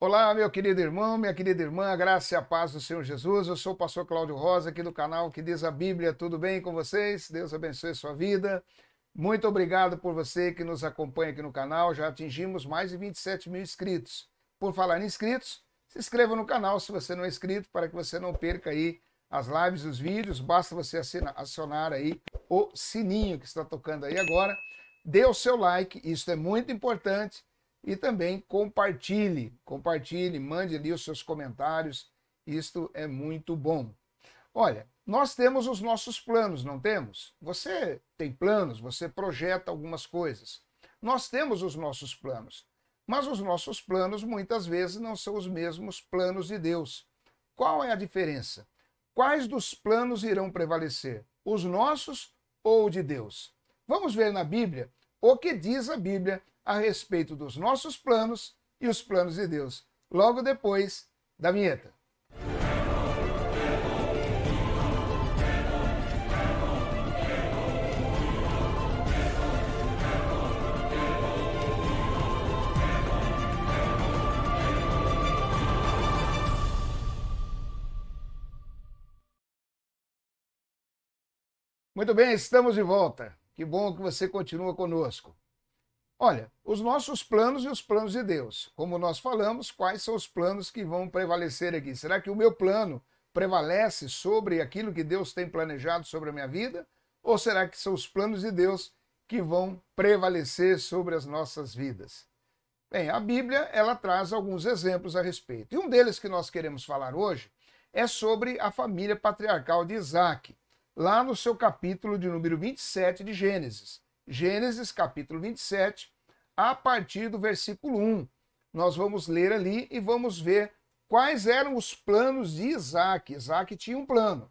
Olá, meu querido irmão, minha querida irmã, a graça e a paz do Senhor Jesus. Eu sou o pastor Cláudio Rosa, aqui do canal que diz a Bíblia. Tudo bem com vocês? Deus abençoe sua vida. Muito obrigado por você que nos acompanha aqui no canal. Já atingimos mais de 27 mil inscritos. Por falar em inscritos, se inscreva no canal se você não é inscrito, para que você não perca aí as lives, os vídeos. Basta você acionar aí o sininho que está tocando aí agora. Dê o seu like, isso é muito importante. E também compartilhe, mande ali os seus comentários, isto é muito bom. Olha, nós temos os nossos planos, não temos? Você tem planos, você projeta algumas coisas. Nós temos os nossos planos, mas os nossos planos muitas vezes não são os mesmos planos de Deus. Qual é a diferença? Quais dos planos irão prevalecer? Os nossos ou o de Deus? Vamos ver na Bíblia o que diz a Bíblia a respeito dos nossos planos e os planos de Deus, logo depois da vinheta. Muito bem, estamos de volta. Que bom que você continua conosco. Olha, os nossos planos e os planos de Deus. Como nós falamos, quais são os planos que vão prevalecer aqui? Será que o meu plano prevalece sobre aquilo que Deus tem planejado sobre a minha vida? Ou será que são os planos de Deus que vão prevalecer sobre as nossas vidas? Bem, a Bíblia, ela traz alguns exemplos a respeito. E um deles que nós queremos falar hoje é sobre a família patriarcal de Isaac, lá no seu capítulo de número 27 de Gênesis. Gênesis, capítulo 27, a partir do versículo 1. Nós vamos ler ali e vamos ver quais eram os planos de Isaac. Isaac tinha um plano.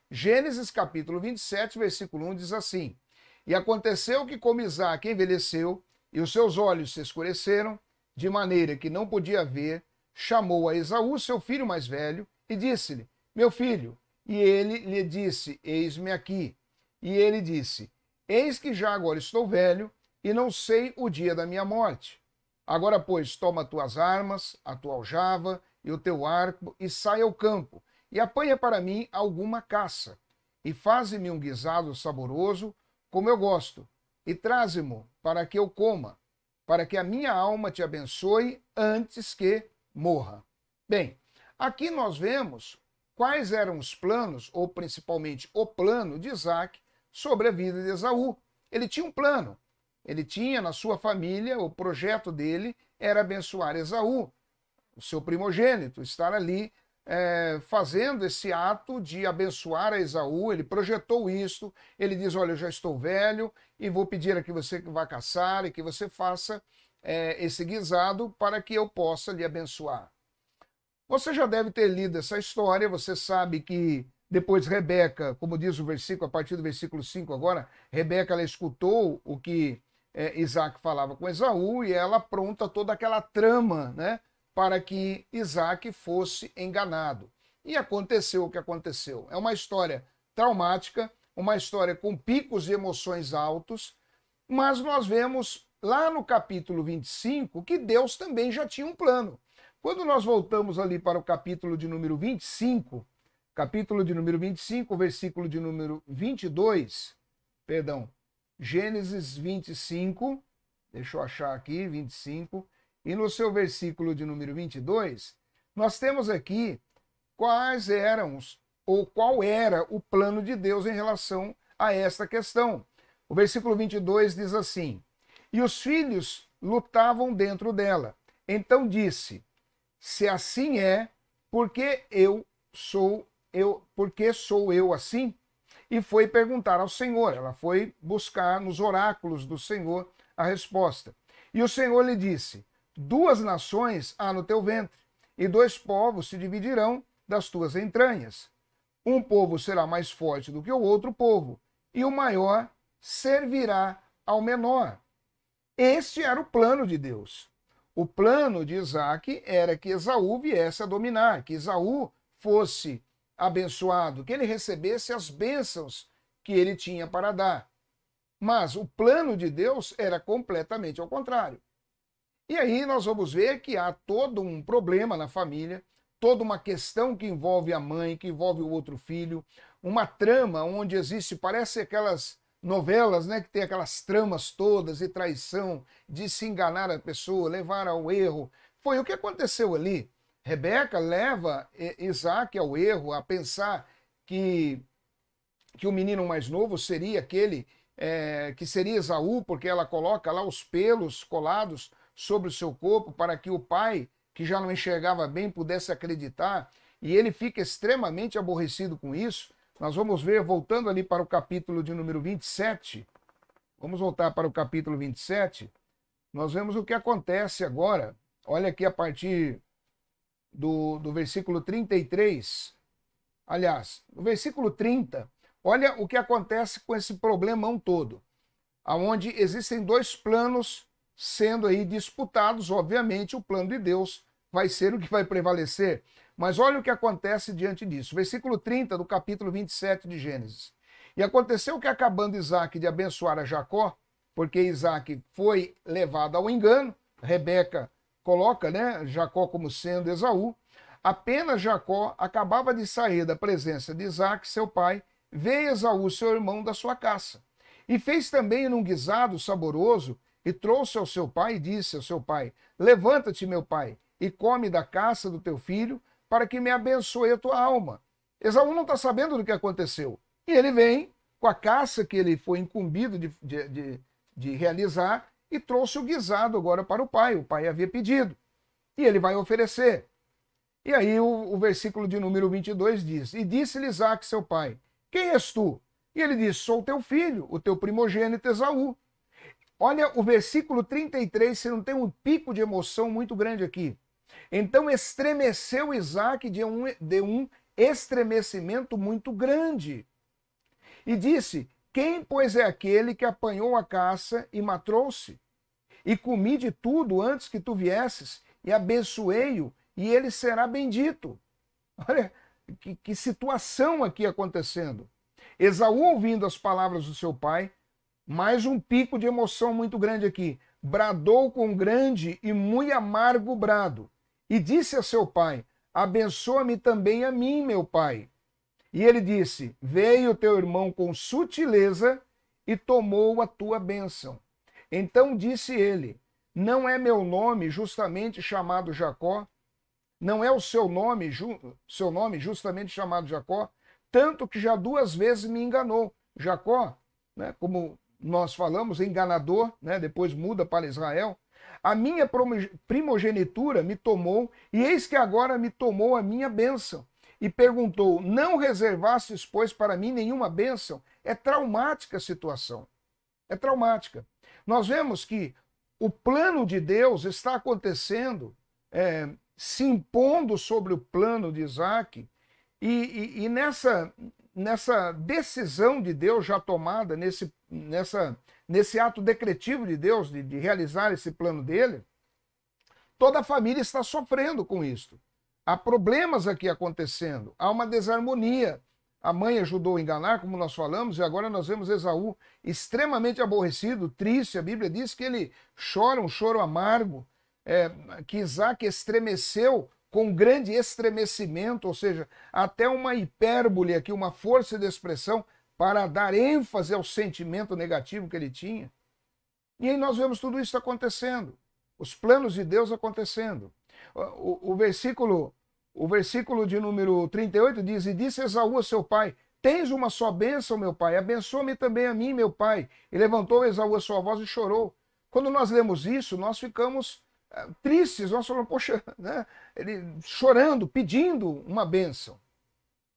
Gênesis, capítulo 27, versículo 1 diz assim: E aconteceu que, como Isaac envelheceu e os seus olhos se escureceram, de maneira que não podia ver, chamou a Esaú, seu filho mais velho, e disse-lhe: Meu filho. E ele lhe disse: Eis-me aqui. E ele disse: Eis que já agora estou velho e não sei o dia da minha morte. Agora, pois, toma tuas armas, a tua aljava e o teu arco e sai ao campo e apanha para mim alguma caça e faze-me um guisado saboroso, como eu gosto, e traze-mo para que eu coma, para que a minha alma te abençoe antes que morra. Bem, aqui nós vemos quais eram os planos, ou principalmente o plano de Isaac, sobre a vida de Esaú. Ele tinha um plano. Ele tinha na sua família, o projeto dele era abençoar Esaú, o seu primogênito, estar ali fazendo esse ato de abençoar a Esaú. Ele projetou isso, ele diz: olha, eu já estou velho e vou pedir a que você vá caçar e que você faça esse guisado para que eu possa lhe abençoar. Você já deve ter lido essa história, você sabe que depois Rebeca, como diz o versículo, a partir do versículo 5 agora, Rebeca ela escutou o que Isaac falava com Esaú e ela apronta toda aquela trama, né, para que Isaac fosse enganado. E aconteceu o que aconteceu. É uma história traumática, uma história com picos de emoções altos, mas nós vemos lá no capítulo 25 que Deus também já tinha um plano. Quando nós voltamos ali para o capítulo de número 25, versículo de número 22, perdão, Gênesis 25, deixa eu achar aqui, 25, e no seu versículo de número 22, nós temos aqui quais eram, ou qual era o plano de Deus em relação a esta questão. O versículo 22 diz assim: E os filhos lutavam dentro dela. Então disse: Se assim é, porque sou eu assim? E foi perguntar ao Senhor. Ela foi buscar nos oráculos do Senhor a resposta. E o Senhor lhe disse: 2 nações há no teu ventre, e 2 povos se dividirão das tuas entranhas. Um povo será mais forte do que o outro povo, e o maior servirá ao menor. Este era o plano de Deus. O plano de Isaac era que Esaú viesse a dominar, que Esaú fosse abençoado, que ele recebesse as bênçãos que ele tinha para dar. Mas o plano de Deus era completamente ao contrário. E aí nós vamos ver que há todo um problema na família, toda uma questão que envolve a mãe, que envolve o outro filho, uma trama onde existe, parece aquelas novelas, né, que tem aquelas tramas todas e traição, de se enganar a pessoa, levar ao erro. Foi o que aconteceu ali. Rebeca leva Isaac ao erro, a pensar que o menino mais novo seria aquele que seria Esaú, porque ela coloca lá os pelos colados sobre o seu corpo para que o pai, que já não enxergava bem, pudesse acreditar, e ele fica extremamente aborrecido com isso. Nós vamos ver, voltando ali para o capítulo de número 27, vamos voltar para o capítulo 27, nós vemos o que acontece agora. Olha aqui a partir do versículo 33, aliás, no versículo 30, olha o que acontece com esse problemão todo, aonde existem dois planos sendo aí disputados. Obviamente o plano de Deus vai ser o que vai prevalecer, mas olha o que acontece diante disso. Versículo 30 do capítulo 27 de Gênesis. E aconteceu que, acabando Isaac de abençoar a Jacó, porque Isaac foi levado ao engano, Rebeca coloca, né, Jacó como sendo Esaú, apenas Jacó acabava de sair da presença de Isaac, seu pai, veio Esaú, seu irmão, da sua caça. E fez também num guisado saboroso, e trouxe ao seu pai e disse ao seu pai: levanta-te, meu pai, e come da caça do teu filho, para que me abençoe a tua alma. Esaú não está sabendo do que aconteceu. E ele vem com a caça que ele foi incumbido de realizar e trouxe o guisado agora para o pai. O pai havia pedido. E ele vai oferecer. E aí o versículo de número 22 diz: e disse-lhe Isaac, seu pai: quem és tu? E ele disse: sou teu filho, o teu primogênito Esaú. Olha o versículo 33, você não tem um pico de emoção muito grande aqui. Então estremeceu Isaac de um estremecimento muito grande. E disse: quem, pois, é aquele que apanhou a caça e matou-se? E comi de tudo antes que tu viesses, e abençoei-o, e ele será bendito. Olha que situação aqui acontecendo. Esaú, ouvindo as palavras do seu pai, mais um pico de emoção muito grande aqui, bradou com grande e muito amargo brado, e disse a seu pai: abençoa-me também a mim, meu pai. E ele disse: veio teu irmão com sutileza e tomou a tua bênção. Então disse ele: não é meu nome justamente chamado Jacó? Não é o seu nome justamente chamado Jacó? Tanto que já 2 vezes me enganou. Jacó, né, como nós falamos, enganador, né, depois muda para Israel. A minha primogenitura me tomou, e eis que agora me tomou a minha bênção. E perguntou: não reservastes, pois, para mim nenhuma bênção? É traumática a situação. É traumática. Nós vemos que o plano de Deus está acontecendo, se impondo sobre o plano de Isaac, e nessa decisão de Deus já tomada, nesse ato decretivo de Deus de realizar esse plano dele, toda a família está sofrendo com isso. Há problemas aqui acontecendo, há uma desarmonia. A mãe ajudou a enganar, como nós falamos, e agora nós vemos Esaú extremamente aborrecido, triste. A Bíblia diz que ele chora um choro amargo, que Isaac estremeceu com grande estremecimento, ou seja, até uma hipérbole aqui, uma força de expressão para dar ênfase ao sentimento negativo que ele tinha. E aí nós vemos tudo isso acontecendo, os planos de Deus acontecendo. O versículo de número 38 diz: e disse Esaú a seu pai: tens uma só bênção, meu pai, abençoa-me também a mim, meu pai. E levantou Esaú a sua voz e chorou. Quando nós lemos isso, nós ficamos tristes, nós falamos: poxa, né? Ele chorando, pedindo uma bênção.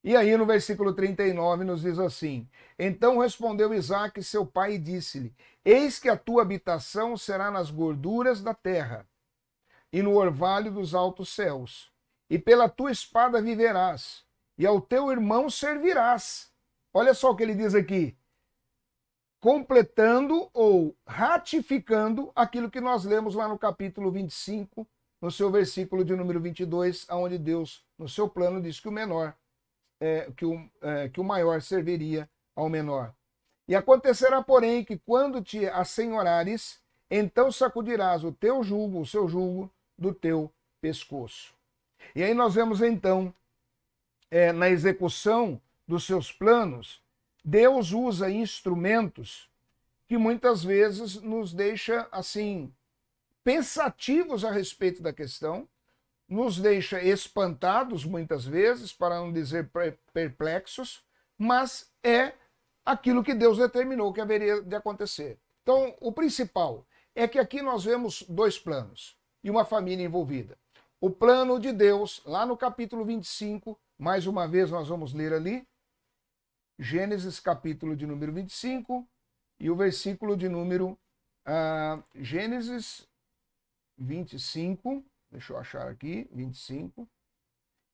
E aí no versículo 39 nos diz assim: então respondeu Isaque seu pai e disse-lhe: eis que a tua habitação será nas gorduras da terra e no orvalho dos altos céus, e pela tua espada viverás, e ao teu irmão servirás. Olha só o que ele diz aqui, completando ou ratificando aquilo que nós lemos lá no capítulo 25, no seu versículo de número 22, onde Deus, no seu plano, diz que o menor, que o maior serviria ao menor. E acontecerá, porém, que quando te assenhorares então sacudirás o teu jugo, o seu jugo, do teu pescoço. E aí nós vemos então, na execução dos seus planos, Deus usa instrumentos que muitas vezes nos deixa assim pensativos a respeito da questão, nos deixa espantados muitas vezes, para não dizer perplexos, mas é aquilo que Deus determinou que haveria de acontecer. Então, o principal é que aqui nós vemos dois planos e uma família envolvida. O plano de Deus, lá no capítulo 25, mais uma vez nós vamos ler ali, Gênesis capítulo de número 25 e o versículo de número Gênesis 25, deixa eu achar aqui, 25,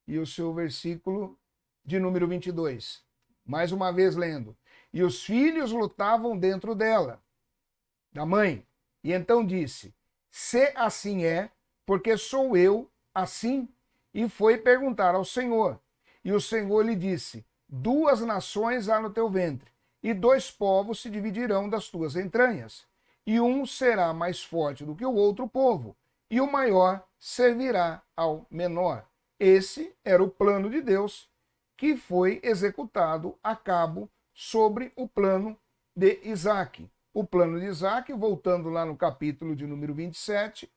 e o seu versículo de número 22. Mais uma vez lendo. E os filhos lutavam dentro dela, da mãe. E então disse, se assim é, porque sou eu assim? E foi perguntar ao Senhor. E o Senhor lhe disse, 2 nações há no teu ventre, e 2 povos se dividirão das tuas entranhas. E um será mais forte do que o outro povo, e o maior servirá ao menor. Esse era o plano de Deus, que foi executado a cabo sobre o plano de Isaac. O plano de Isaac, voltando lá no capítulo de número 27,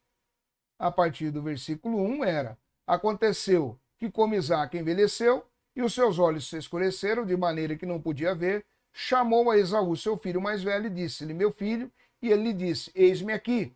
a partir do versículo 1, era: aconteceu que, como Isaac envelheceu, e os seus olhos se escureceram, de maneira que não podia ver, chamou a Esaú, seu filho mais velho, e disse-lhe, meu filho, e ele lhe disse, eis-me aqui.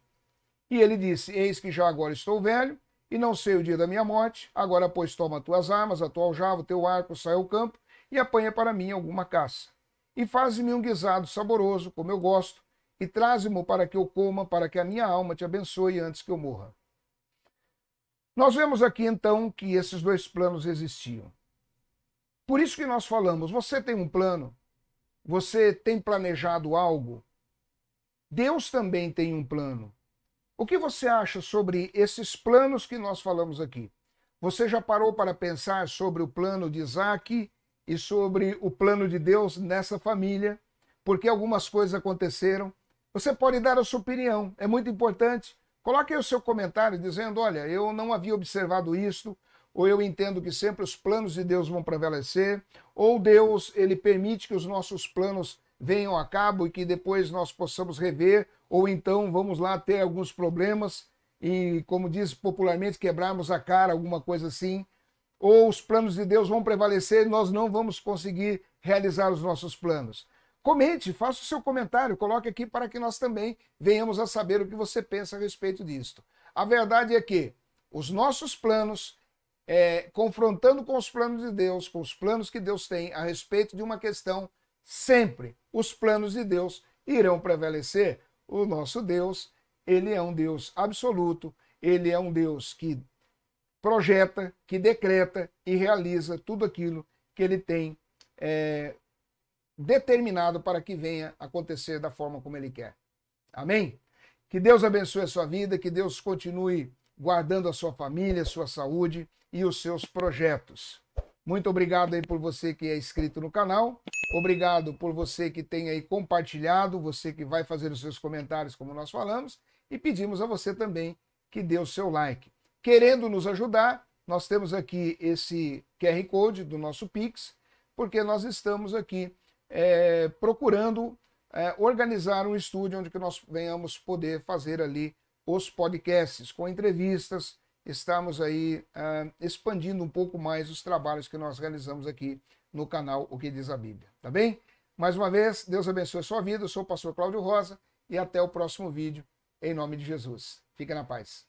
E ele disse, eis que já agora estou velho, e não sei o dia da minha morte, agora, pois, toma tuas armas, a tua aljava, o teu arco, sai ao campo, e apanha para mim alguma caça. E faz-me um guisado saboroso, como eu gosto, e traze-mo para que eu coma, para que a minha alma te abençoe antes que eu morra. Nós vemos aqui, então, que esses dois planos existiam. Por isso que nós falamos, você tem um plano? Você tem planejado algo? Deus também tem um plano. O que você acha sobre esses planos que nós falamos aqui? Você já parou para pensar sobre o plano de Isaac e sobre o plano de Deus nessa família? Porque algumas coisas aconteceram. Você pode dar a sua opinião, é muito importante. Coloque aí o seu comentário dizendo, olha, eu não havia observado isto, ou eu entendo que sempre os planos de Deus vão prevalecer, ou Deus, ele permite que os nossos planos venham a cabo e que depois nós possamos rever, ou então vamos lá ter alguns problemas e, como diz popularmente, quebrarmos a cara, alguma coisa assim, ou os planos de Deus vão prevalecer e nós não vamos conseguir realizar os nossos planos. Comente, faça o seu comentário, coloque aqui para que nós também venhamos a saber o que você pensa a respeito disto. A verdade é que os nossos planos, confrontando com os planos de Deus, com os planos que Deus tem a respeito de uma questão, sempre os planos de Deus irão prevalecer. O nosso Deus, ele é um Deus absoluto, ele é um Deus que projeta, que decreta e realiza tudo aquilo que ele tem determinado para que venha acontecer da forma como ele quer. Amém? Que Deus abençoe a sua vida, que Deus continue guardando a sua família, a sua saúde e os seus projetos. Muito obrigado aí por você que é inscrito no canal, obrigado por você que tem aí compartilhado, você que vai fazer os seus comentários como nós falamos, e pedimos a você também que dê o seu like. Querendo nos ajudar, nós temos aqui esse QR Code do nosso Pix, porque nós estamos aqui procurando organizar um estúdio onde que nós venhamos poder fazer ali os podcasts com entrevistas. Estamos aí expandindo um pouco mais os trabalhos que nós realizamos aqui no canal O Que Diz a Bíblia, tá bem? Mais uma vez, Deus abençoe a sua vida, eu sou o pastor Cláudio Rosa e até o próximo vídeo, em nome de Jesus. Fica na paz.